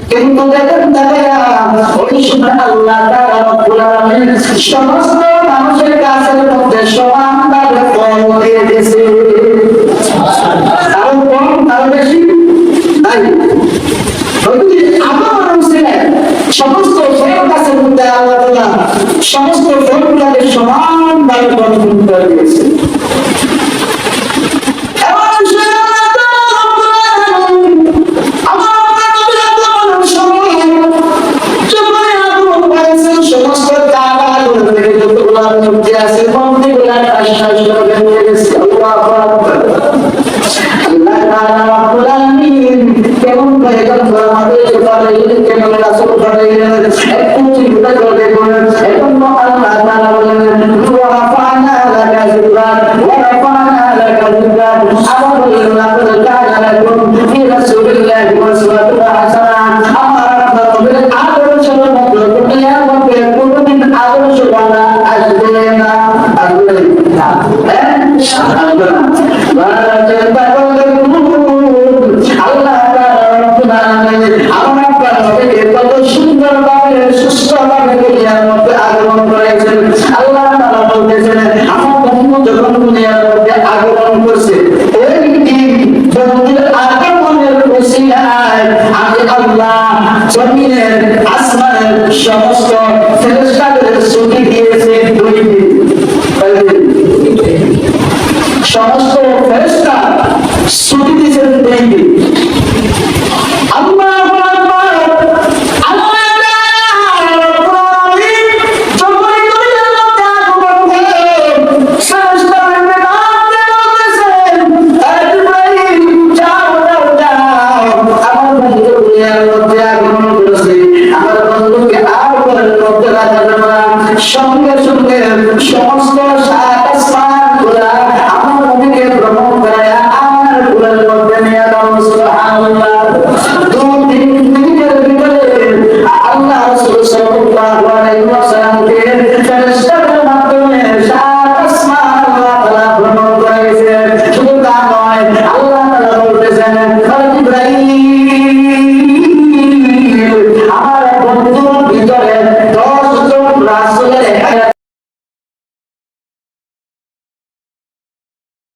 কিন্তু দেখেন ওই সময় আল্লাহ তাআলা রব্বুল আলামিন সমস্ত মানুষের গাছের মধ্যে সমানভাবে ফল দিয়ে দিয়েছে। কারো কম কারো বেশি তাই সমস্ত ফল গাছের মধ্যে আল্লাহ তাআলা সমস্ত ফলগুলোকে সমানভাবে বন্টন করে দিয়েছে। সমস্ত ফেরেশতাদের ছুটি দিয়েছে 2 দিন। সমস্ত ফেরেশতা ছুটি দিয়েছে 2 দিন। আল্লাহু আকবার। আল্লাহ সঙ্গে সঙ্গে সমস্ত